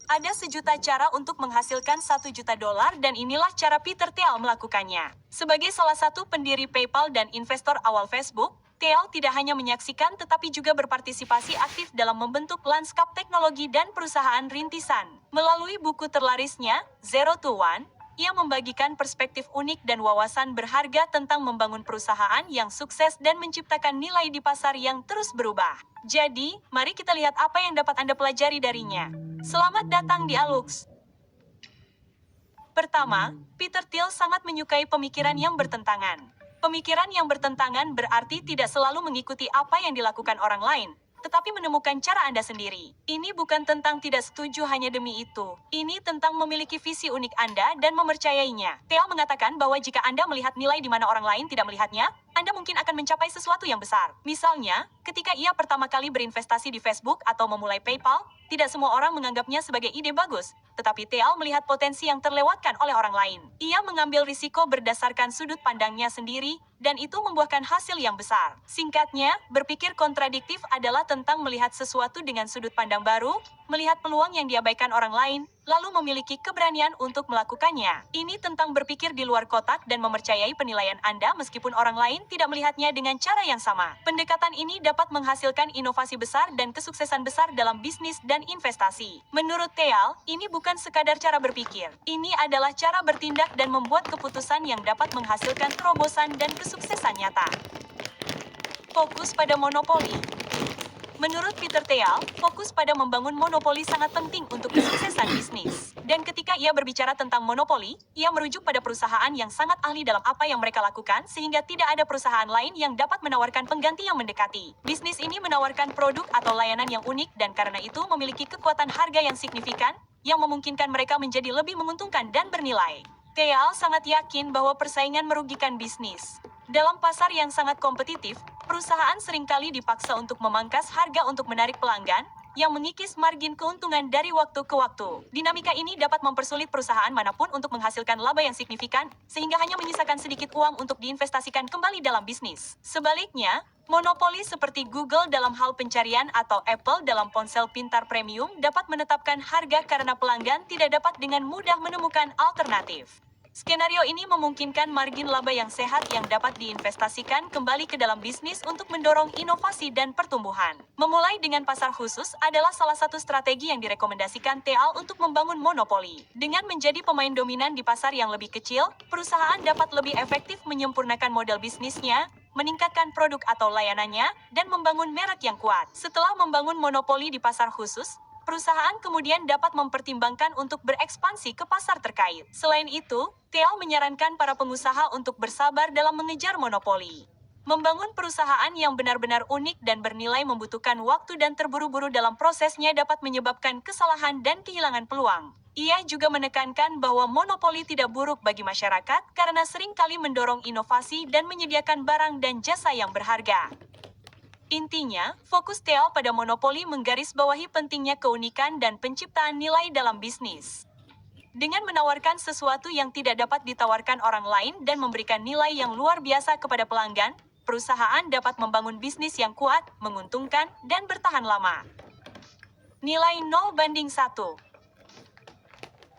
Ada sejuta cara untuk menghasilkan $1 juta dan inilah cara Peter Thiel melakukannya. Sebagai salah satu pendiri PayPal dan investor awal Facebook, Thiel tidak hanya menyaksikan tetapi juga berpartisipasi aktif dalam membentuk lanskap teknologi dan perusahaan rintisan. Melalui buku terlarisnya, Zero to One, ia membagikan perspektif unik dan wawasan berharga tentang membangun perusahaan yang sukses dan menciptakan nilai di pasar yang terus berubah. Jadi, mari kita lihat apa yang dapat Anda pelajari darinya. Selamat datang di Alux. Pertama, Peter Thiel sangat menyukai pemikiran yang bertentangan. Pemikiran yang bertentangan berarti tidak selalu mengikuti apa yang dilakukan orang lain, tetapi menemukan cara Anda sendiri. Ini bukan tentang tidak setuju hanya demi itu. Ini tentang memiliki visi unik Anda dan mempercayainya. Thiel mengatakan bahwa jika Anda melihat nilai di mana orang lain tidak melihatnya, Anda mungkin akan mencapai sesuatu yang besar. Misalnya, ketika ia pertama kali berinvestasi di Facebook atau memulai PayPal, tidak semua orang menganggapnya sebagai ide bagus, tetapi Thiel melihat potensi yang terlewatkan oleh orang lain. Ia mengambil risiko berdasarkan sudut pandangnya sendiri, dan itu membuahkan hasil yang besar. Singkatnya, berpikir kontradiktif adalah tentang melihat sesuatu dengan sudut pandang baru, melihat peluang yang diabaikan orang lain, lalu memiliki keberanian untuk melakukannya. Ini tentang berpikir di luar kotak dan mempercayai penilaian Anda meskipun orang lain tidak melihatnya dengan cara yang sama. Pendekatan ini dapat menghasilkan inovasi besar dan kesuksesan besar dalam bisnis dan investasi. Menurut Thiel, ini bukan sekadar cara berpikir. Ini adalah cara bertindak dan membuat keputusan yang dapat menghasilkan terobosan dan kesuksesan nyata. Fokus pada monopoli. Menurut Peter Thiel, fokus pada membangun monopoli sangat penting untuk kesuksesan bisnis. Dan ketika ia berbicara tentang monopoli, ia merujuk pada perusahaan yang sangat ahli dalam apa yang mereka lakukan sehingga tidak ada perusahaan lain yang dapat menawarkan pengganti yang mendekati. Bisnis ini menawarkan produk atau layanan yang unik dan karena itu memiliki kekuatan harga yang signifikan, yang memungkinkan mereka menjadi lebih menguntungkan dan bernilai. Thiel sangat yakin bahwa persaingan merugikan bisnis. Dalam pasar yang sangat kompetitif, perusahaan seringkali dipaksa untuk memangkas harga untuk menarik pelanggan, yang mengikis margin keuntungan dari waktu ke waktu. Dinamika ini dapat mempersulit perusahaan manapun untuk menghasilkan laba yang signifikan, sehingga hanya menyisakan sedikit uang untuk diinvestasikan kembali dalam bisnis. Sebaliknya, monopoli seperti Google dalam hal pencarian atau Apple dalam ponsel pintar premium dapat menetapkan harga karena pelanggan tidak dapat dengan mudah menemukan alternatif. Skenario ini memungkinkan margin laba yang sehat yang dapat diinvestasikan kembali ke dalam bisnis untuk mendorong inovasi dan pertumbuhan. Memulai dengan pasar khusus adalah salah satu strategi yang direkomendasikan Thiel untuk membangun monopoli. Dengan menjadi pemain dominan di pasar yang lebih kecil, perusahaan dapat lebih efektif menyempurnakan model bisnisnya, meningkatkan produk atau layanannya, dan membangun merek yang kuat. Setelah membangun monopoli di pasar khusus, perusahaan kemudian dapat mempertimbangkan untuk berekspansi ke pasar terkait. Selain itu, Thiel menyarankan para pengusaha untuk bersabar dalam mengejar monopoli. Membangun perusahaan yang benar-benar unik dan bernilai membutuhkan waktu dan terburu-buru dalam prosesnya dapat menyebabkan kesalahan dan kehilangan peluang. Ia juga menekankan bahwa monopoli tidak buruk bagi masyarakat karena seringkali mendorong inovasi dan menyediakan barang dan jasa yang berharga. Intinya, fokus Thiel pada monopoli menggarisbawahi pentingnya keunikan dan penciptaan nilai dalam bisnis. Dengan menawarkan sesuatu yang tidak dapat ditawarkan orang lain dan memberikan nilai yang luar biasa kepada pelanggan, perusahaan dapat membangun bisnis yang kuat, menguntungkan, dan bertahan lama. Nilai 0:1.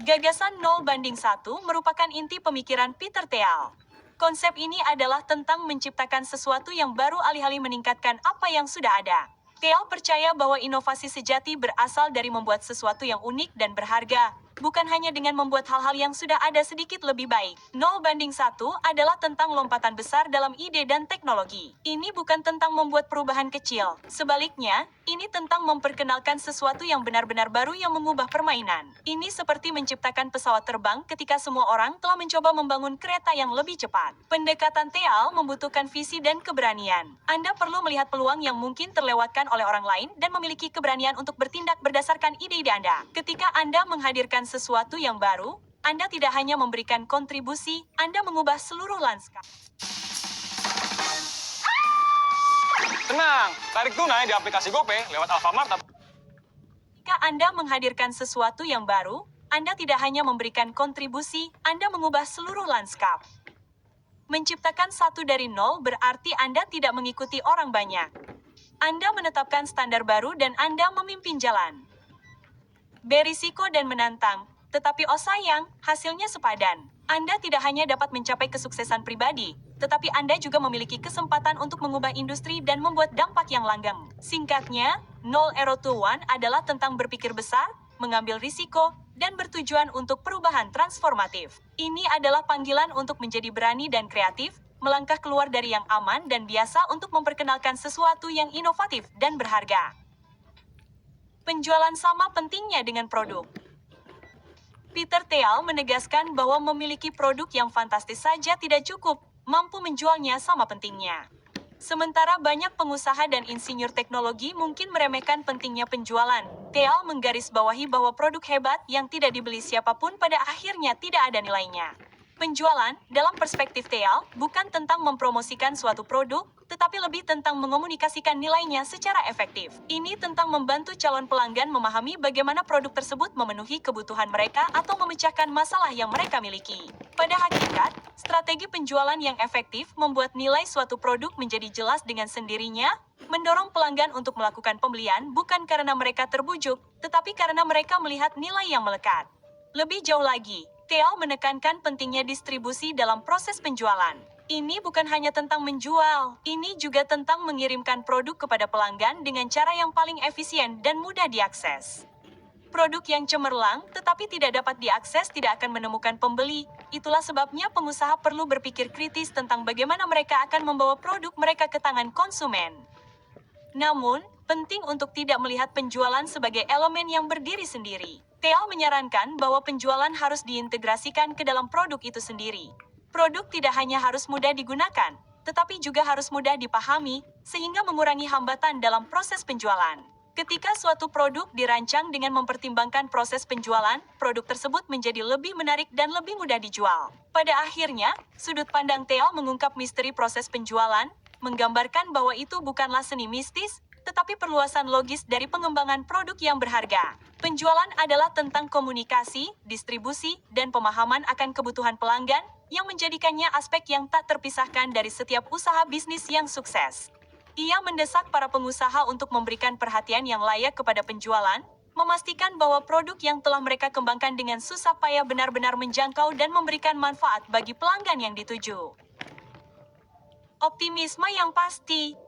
Gagasan 0:1 merupakan inti pemikiran Peter Thiel. Konsep ini adalah tentang menciptakan sesuatu yang baru alih-alih meningkatkan apa yang sudah ada. Thiel percaya bahwa inovasi sejati berasal dari membuat sesuatu yang unik dan berharga, bukan hanya dengan membuat hal-hal yang sudah ada sedikit lebih baik. 0:1 adalah tentang lompatan besar dalam ide dan teknologi. Ini bukan tentang membuat perubahan kecil. Sebaliknya, ini tentang memperkenalkan sesuatu yang benar-benar baru yang mengubah permainan. Ini seperti menciptakan pesawat terbang ketika semua orang telah mencoba membangun kereta yang lebih cepat. Pendekatan Thiel membutuhkan visi dan keberanian. Anda perlu melihat peluang yang mungkin terlewatkan oleh orang lain dan memiliki keberanian untuk bertindak berdasarkan ide-ide Anda. Ketika Anda menghadirkan sesuatu yang baru, Anda tidak hanya memberikan kontribusi, Anda mengubah seluruh lanskap. Tenang, tarik tunai di aplikasi GoPay lewat Alfamart. Jika Anda menghadirkan sesuatu yang baru, Anda tidak hanya memberikan kontribusi, Anda mengubah seluruh lanskap. Menciptakan satu dari nol berarti Anda tidak mengikuti orang banyak. Anda menetapkan standar baru dan Anda memimpin jalan. berisiko dan menantang. Tetapi oh sayang, hasilnya sepadan. Anda tidak hanya dapat mencapai kesuksesan pribadi, tetapi Anda juga memiliki kesempatan untuk mengubah industri dan membuat dampak yang langgeng. Singkatnya, 0-21 adalah tentang berpikir besar, mengambil risiko, dan bertujuan untuk perubahan transformatif. Ini adalah panggilan untuk menjadi berani dan kreatif, melangkah keluar dari yang aman dan biasa untuk memperkenalkan sesuatu yang inovatif dan berharga. Penjualan sama pentingnya dengan produk. Peter Thiel menegaskan bahwa memiliki produk yang fantastis saja tidak cukup, mampu menjualnya sama pentingnya. Sementara banyak pengusaha dan insinyur teknologi mungkin meremehkan pentingnya penjualan, Thiel menggarisbawahi bahwa produk hebat yang tidak dibeli siapapun pada akhirnya tidak ada nilainya. Penjualan, dalam perspektif Thiel, bukan tentang mempromosikan suatu produk, tetapi lebih tentang mengomunikasikan nilainya secara efektif. Ini tentang membantu calon pelanggan memahami bagaimana produk tersebut memenuhi kebutuhan mereka atau memecahkan masalah yang mereka miliki. Pada hakikat, strategi penjualan yang efektif membuat nilai suatu produk menjadi jelas dengan sendirinya, mendorong pelanggan untuk melakukan pembelian bukan karena mereka terbujuk, tetapi karena mereka melihat nilai yang melekat. Lebih jauh lagi, Thiel menekankan pentingnya distribusi dalam proses penjualan. Ini bukan hanya tentang menjual, ini juga tentang mengirimkan produk kepada pelanggan dengan cara yang paling efisien dan mudah diakses. Produk yang cemerlang tetapi tidak dapat diakses tidak akan menemukan pembeli. Itulah sebabnya pengusaha perlu berpikir kritis tentang bagaimana mereka akan membawa produk mereka ke tangan konsumen. Namun, penting untuk tidak melihat penjualan sebagai elemen yang berdiri sendiri. Thiel menyarankan bahwa penjualan harus diintegrasikan ke dalam produk itu sendiri. Produk tidak hanya harus mudah digunakan, tetapi juga harus mudah dipahami, sehingga mengurangi hambatan dalam proses penjualan. Ketika suatu produk dirancang dengan mempertimbangkan proses penjualan, produk tersebut menjadi lebih menarik dan lebih mudah dijual. Pada akhirnya, sudut pandang Thiel mengungkap misteri proses penjualan, menggambarkan bahwa itu bukanlah seni mistis, tetapi perluasan logis dari pengembangan produk yang berharga. Penjualan adalah tentang komunikasi, distribusi, dan pemahaman akan kebutuhan pelanggan, yang menjadikannya aspek yang tak terpisahkan dari setiap usaha bisnis yang sukses. Ia mendesak para pengusaha untuk memberikan perhatian yang layak kepada penjualan, memastikan bahwa produk yang telah mereka kembangkan dengan susah payah benar-benar menjangkau dan memberikan manfaat bagi pelanggan yang dituju. Optimisme yang pasti.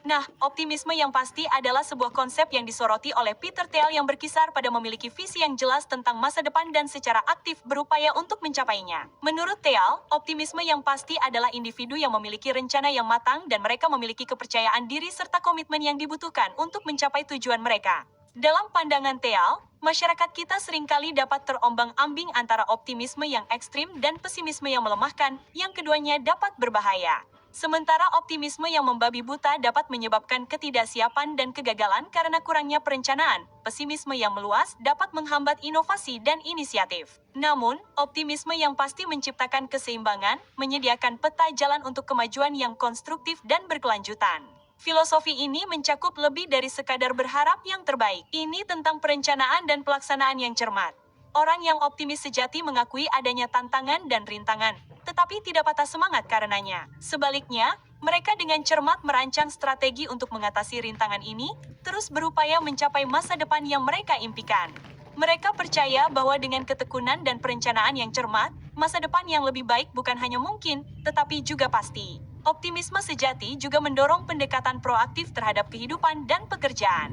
Nah, optimisme yang pasti adalah sebuah konsep yang disoroti oleh Peter Thiel yang berkisar pada memiliki visi yang jelas tentang masa depan dan secara aktif berupaya untuk mencapainya. Menurut Thiel, optimisme yang pasti adalah individu yang memiliki rencana yang matang dan mereka memiliki kepercayaan diri serta komitmen yang dibutuhkan untuk mencapai tujuan mereka. Dalam pandangan Thiel, masyarakat kita seringkali dapat terombang-ambing antara optimisme yang ekstrim dan pesimisme yang melemahkan, yang keduanya dapat berbahaya. Sementara optimisme yang membabi buta dapat menyebabkan ketidaksiapan dan kegagalan karena kurangnya perencanaan. Pesimisme yang meluas dapat menghambat inovasi dan inisiatif. Namun, optimisme yang pasti menciptakan keseimbangan, menyediakan peta jalan untuk kemajuan yang konstruktif dan berkelanjutan. Filosofi ini mencakup lebih dari sekadar berharap yang terbaik. Ini tentang perencanaan dan pelaksanaan yang cermat. Orang yang optimis sejati mengakui adanya tantangan dan rintangan, tetapi tidak patah semangat karenanya. Sebaliknya, mereka dengan cermat merancang strategi untuk mengatasi rintangan ini, terus berupaya mencapai masa depan yang mereka impikan. Mereka percaya bahwa dengan ketekunan dan perencanaan yang cermat, masa depan yang lebih baik bukan hanya mungkin, tetapi juga pasti. Optimisme sejati juga mendorong pendekatan proaktif terhadap kehidupan dan pekerjaan.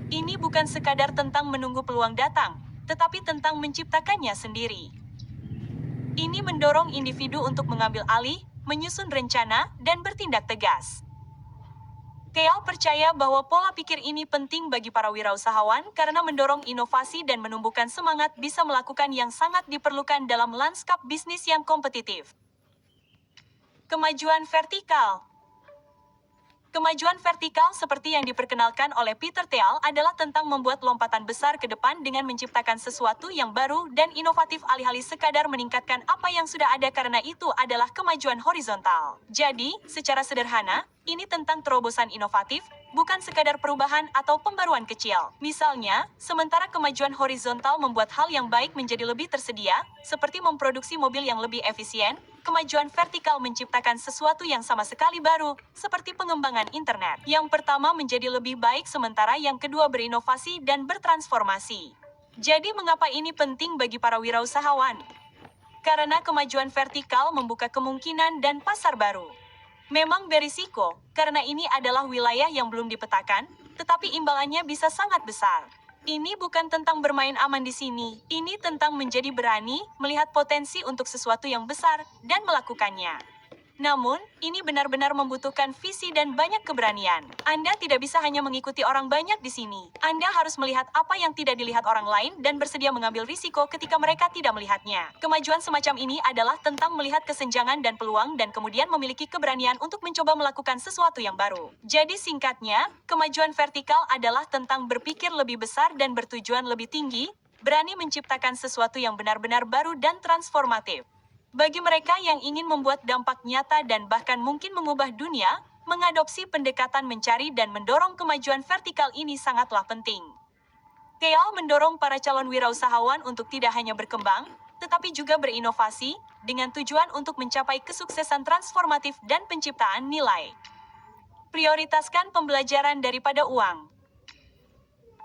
Ini bukan sekadar tentang menunggu peluang datang, tetapi tentang menciptakannya sendiri. Ini mendorong individu untuk mengambil alih, menyusun rencana, dan bertindak tegas. Thiel percaya bahwa pola pikir ini penting bagi para wirausahawan karena mendorong inovasi dan menumbuhkan semangat bisa melakukan yang sangat diperlukan dalam lanskap bisnis yang kompetitif. Kemajuan vertikal. Kemajuan vertikal seperti yang diperkenalkan oleh Peter Thiel adalah tentang membuat lompatan besar ke depan dengan menciptakan sesuatu yang baru dan inovatif alih-alih sekadar meningkatkan apa yang sudah ada karena itu adalah kemajuan horizontal. Jadi, secara sederhana, ini tentang terobosan inovatif, bukan sekadar perubahan atau pembaruan kecil. Misalnya, sementara kemajuan horizontal membuat hal yang baik menjadi lebih tersedia, seperti memproduksi mobil yang lebih efisien, kemajuan vertikal menciptakan sesuatu yang sama sekali baru, seperti pengembangan internet. Yang pertama menjadi lebih baik sementara yang kedua berinovasi dan bertransformasi. Jadi mengapa ini penting bagi para wirausahawan? Karena kemajuan vertikal membuka kemungkinan dan pasar baru. Memang berisiko, karena ini adalah wilayah yang belum dipetakan, tetapi imbalannya bisa sangat besar. Ini bukan tentang bermain aman di sini, ini tentang menjadi berani, melihat potensi untuk sesuatu yang besar, dan melakukannya. Namun, ini benar-benar membutuhkan visi dan banyak keberanian. Anda tidak bisa hanya mengikuti orang banyak di sini. Anda harus melihat apa yang tidak dilihat orang lain dan bersedia mengambil risiko ketika mereka tidak melihatnya. Kemajuan semacam ini adalah tentang melihat kesenjangan dan peluang dan kemudian memiliki keberanian untuk mencoba melakukan sesuatu yang baru. Jadi singkatnya, kemajuan vertikal adalah tentang berpikir lebih besar dan bertujuan lebih tinggi, berani menciptakan sesuatu yang benar-benar baru dan transformatif. Bagi mereka yang ingin membuat dampak nyata dan bahkan mungkin mengubah dunia, mengadopsi pendekatan mencari dan mendorong kemajuan vertikal ini sangatlah penting. Teal mendorong para calon wirausahawan untuk tidak hanya berkembang, tetapi juga berinovasi, dengan tujuan untuk mencapai kesuksesan transformatif dan penciptaan nilai. Prioritaskan pembelajaran daripada uang.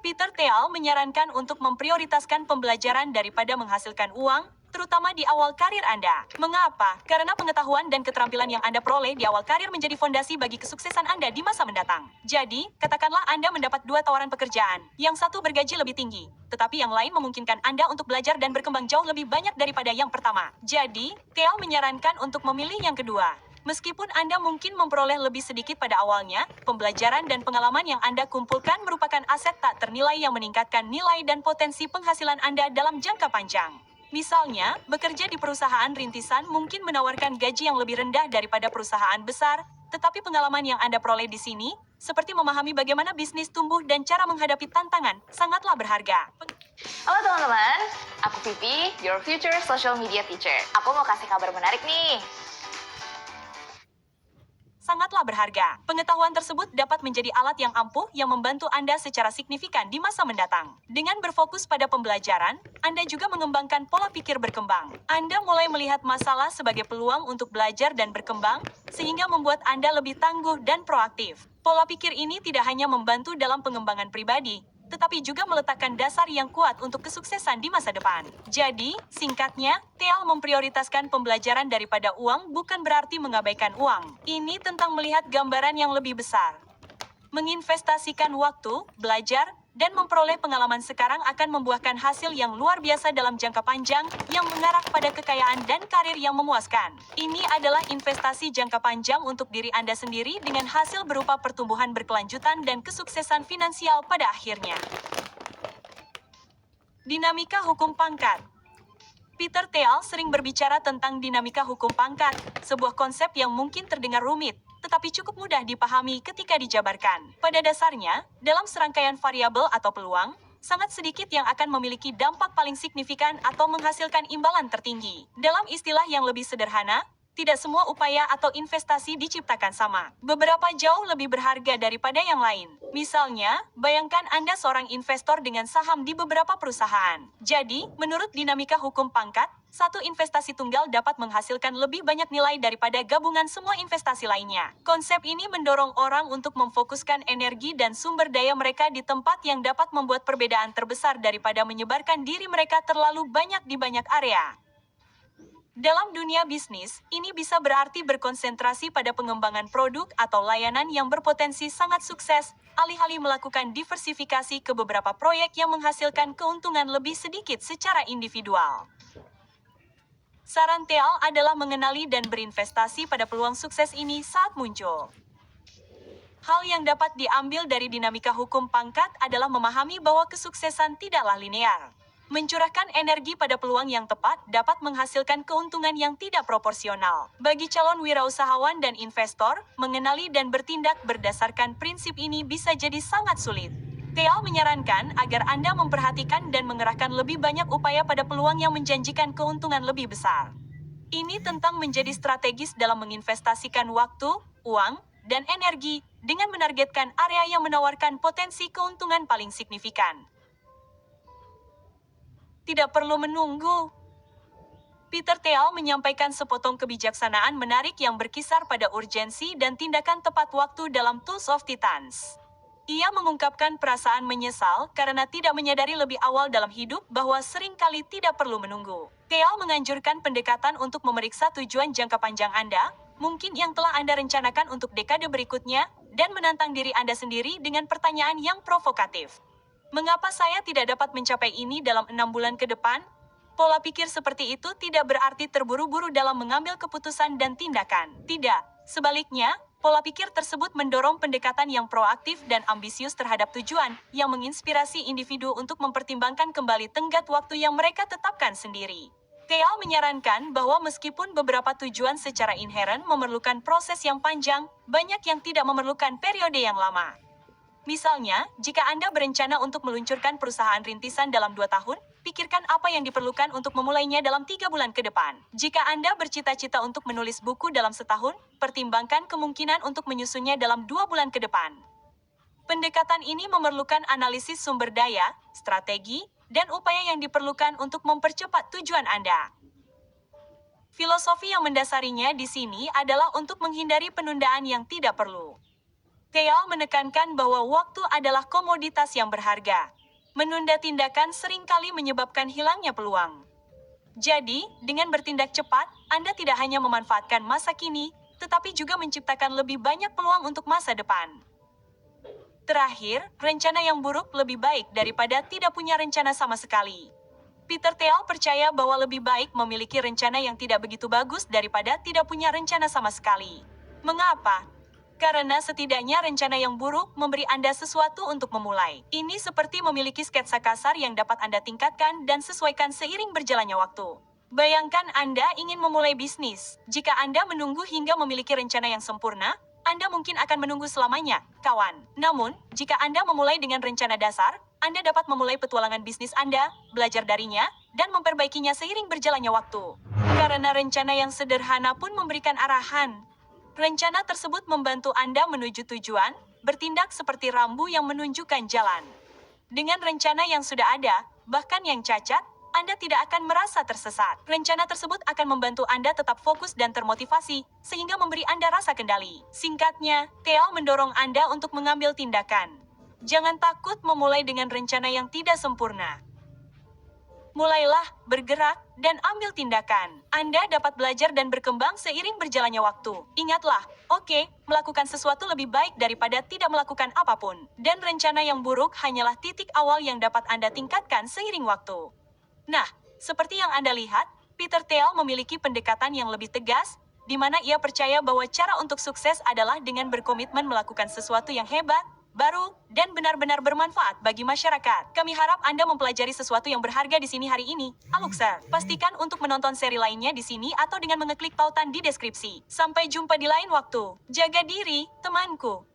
Peter Thiel menyarankan untuk memprioritaskan pembelajaran daripada menghasilkan uang, terutama di awal karir Anda. Mengapa? Karena pengetahuan dan keterampilan yang Anda peroleh di awal karir menjadi fondasi bagi kesuksesan Anda di masa mendatang. Jadi, katakanlah Anda mendapat 2 tawaran pekerjaan, yang satu bergaji lebih tinggi, tetapi yang lain memungkinkan Anda untuk belajar dan berkembang jauh lebih banyak daripada yang pertama. Jadi, Thiel menyarankan untuk memilih yang kedua. Meskipun Anda mungkin memperoleh lebih sedikit pada awalnya, pembelajaran dan pengalaman yang Anda kumpulkan merupakan aset tak ternilai yang meningkatkan nilai dan potensi penghasilan Anda dalam jangka panjang. Misalnya, bekerja di perusahaan rintisan mungkin menawarkan gaji yang lebih rendah daripada perusahaan besar, tetapi pengalaman yang Anda peroleh di sini, seperti memahami bagaimana bisnis tumbuh dan cara menghadapi tantangan, sangatlah berharga. Halo teman-teman, aku Vivi, your future social media teacher. Aku mau kasih kabar menarik nih. Sangatlah berharga. Pengetahuan tersebut dapat menjadi alat yang ampuh yang membantu Anda secara signifikan di masa mendatang. Dengan berfokus pada pembelajaran, Anda juga mengembangkan pola pikir berkembang. Anda mulai melihat masalah sebagai peluang untuk belajar dan berkembang, sehingga membuat Anda lebih tangguh dan proaktif. Pola pikir ini tidak hanya membantu dalam pengembangan pribadi, tetapi juga meletakkan dasar yang kuat untuk kesuksesan di masa depan. Jadi, singkatnya, Thiel memprioritaskan pembelajaran daripada uang bukan berarti mengabaikan uang. Ini tentang melihat gambaran yang lebih besar. Menginvestasikan waktu, belajar, dan memperoleh pengalaman sekarang akan membuahkan hasil yang luar biasa dalam jangka panjang yang mengarah pada kekayaan dan karir yang memuaskan. Ini adalah investasi jangka panjang untuk diri Anda sendiri dengan hasil berupa pertumbuhan berkelanjutan dan kesuksesan finansial pada akhirnya. Dinamika hukum pangkat. Peter Thiel sering berbicara tentang dinamika hukum pangkat, sebuah konsep yang mungkin terdengar rumit, tetapi cukup mudah dipahami ketika dijabarkan. Pada dasarnya, dalam serangkaian variabel atau peluang, sangat sedikit yang akan memiliki dampak paling signifikan atau menghasilkan imbalan tertinggi. Dalam istilah yang lebih sederhana, tidak semua upaya atau investasi diciptakan sama. Beberapa jauh lebih berharga daripada yang lain. Misalnya, bayangkan Anda seorang investor dengan saham di beberapa perusahaan. Jadi, menurut dinamika hukum pangkat, satu investasi tunggal dapat menghasilkan lebih banyak nilai daripada gabungan semua investasi lainnya. Konsep ini mendorong orang untuk memfokuskan energi dan sumber daya mereka di tempat yang dapat membuat perbedaan terbesar daripada menyebarkan diri mereka terlalu banyak di banyak area. Dalam dunia bisnis, ini bisa berarti berkonsentrasi pada pengembangan produk atau layanan yang berpotensi sangat sukses, alih-alih melakukan diversifikasi ke beberapa proyek yang menghasilkan keuntungan lebih sedikit secara individual. Saran Thiel adalah mengenali dan berinvestasi pada peluang sukses ini saat muncul. Hal yang dapat diambil dari dinamika hukum pangkat adalah memahami bahwa kesuksesan tidaklah linear. Mencurahkan energi pada peluang yang tepat dapat menghasilkan keuntungan yang tidak proporsional. Bagi calon wirausahawan dan investor, mengenali dan bertindak berdasarkan prinsip ini bisa jadi sangat sulit. Thiel menyarankan agar Anda memperhatikan dan mengerahkan lebih banyak upaya pada peluang yang menjanjikan keuntungan lebih besar. Ini tentang menjadi strategis dalam menginvestasikan waktu, uang, dan energi dengan menargetkan area yang menawarkan potensi keuntungan paling signifikan. Tidak perlu menunggu. Peter Thiel menyampaikan sepotong kebijaksanaan menarik yang berkisar pada urgensi dan tindakan tepat waktu dalam Tools of Titans. Ia mengungkapkan perasaan menyesal karena tidak menyadari lebih awal dalam hidup bahwa seringkali tidak perlu menunggu. Theo menganjurkan pendekatan untuk memeriksa tujuan jangka panjang Anda, mungkin yang telah Anda rencanakan untuk dekade berikutnya, dan menantang diri Anda sendiri dengan pertanyaan yang provokatif. Mengapa saya tidak dapat mencapai ini dalam 6 bulan ke depan? Pola pikir seperti itu tidak berarti terburu-buru dalam mengambil keputusan dan tindakan. Tidak, sebaliknya, pola pikir tersebut mendorong pendekatan yang proaktif dan ambisius terhadap tujuan, yang menginspirasi individu untuk mempertimbangkan kembali tenggat waktu yang mereka tetapkan sendiri. Theo menyarankan bahwa meskipun beberapa tujuan secara inheren memerlukan proses yang panjang, banyak yang tidak memerlukan periode yang lama. Misalnya, jika Anda berencana untuk meluncurkan perusahaan rintisan dalam 2 tahun, pikirkan apa yang diperlukan untuk memulainya dalam 3 bulan ke depan. Jika Anda bercita-cita untuk menulis buku dalam setahun, pertimbangkan kemungkinan untuk menyusunnya dalam 2 bulan ke depan. Pendekatan ini memerlukan analisis sumber daya, strategi, dan upaya yang diperlukan untuk mempercepat tujuan Anda. Filosofi yang mendasarinya di sini adalah untuk menghindari penundaan yang tidak perlu. Theo menekankan bahwa waktu adalah komoditas yang berharga. Menunda tindakan seringkali menyebabkan hilangnya peluang. Jadi, dengan bertindak cepat, Anda tidak hanya memanfaatkan masa kini, tetapi juga menciptakan lebih banyak peluang untuk masa depan. Terakhir, rencana yang buruk lebih baik daripada tidak punya rencana sama sekali. Peter Thiel percaya bahwa lebih baik memiliki rencana yang tidak begitu bagus daripada tidak punya rencana sama sekali. Mengapa? Karena setidaknya rencana yang buruk memberi Anda sesuatu untuk memulai. Ini seperti memiliki sketsa kasar yang dapat Anda tingkatkan dan sesuaikan seiring berjalannya waktu. Bayangkan Anda ingin memulai bisnis. Jika Anda menunggu hingga memiliki rencana yang sempurna, Anda mungkin akan menunggu selamanya, kawan. Namun, jika Anda memulai dengan rencana dasar, Anda dapat memulai petualangan bisnis Anda, belajar darinya, dan memperbaikinya seiring berjalannya waktu. Karena rencana yang sederhana pun memberikan arahan. Rencana tersebut membantu Anda menuju tujuan, bertindak seperti rambu yang menunjukkan jalan. Dengan rencana yang sudah ada, bahkan yang cacat, Anda tidak akan merasa tersesat. Rencana tersebut akan membantu Anda tetap fokus dan termotivasi, sehingga memberi Anda rasa kendali. Singkatnya, Theo mendorong Anda untuk mengambil tindakan. Jangan takut memulai dengan rencana yang tidak sempurna. Mulailah, bergerak, dan ambil tindakan. Anda dapat belajar dan berkembang seiring berjalannya waktu. Ingatlah, melakukan sesuatu lebih baik daripada tidak melakukan apapun. Dan rencana yang buruk hanyalah titik awal yang dapat Anda tingkatkan seiring waktu. Nah, seperti yang Anda lihat, Peter Thiel memiliki pendekatan yang lebih tegas, di mana ia percaya bahwa cara untuk sukses adalah dengan berkomitmen melakukan sesuatu yang hebat, baru, dan benar-benar bermanfaat bagi masyarakat. Kami harap Anda mempelajari sesuatu yang berharga di sini hari ini. Aluksa, pastikan untuk menonton seri lainnya di sini atau dengan mengeklik tautan di deskripsi. Sampai jumpa di lain waktu. Jaga diri, temanku.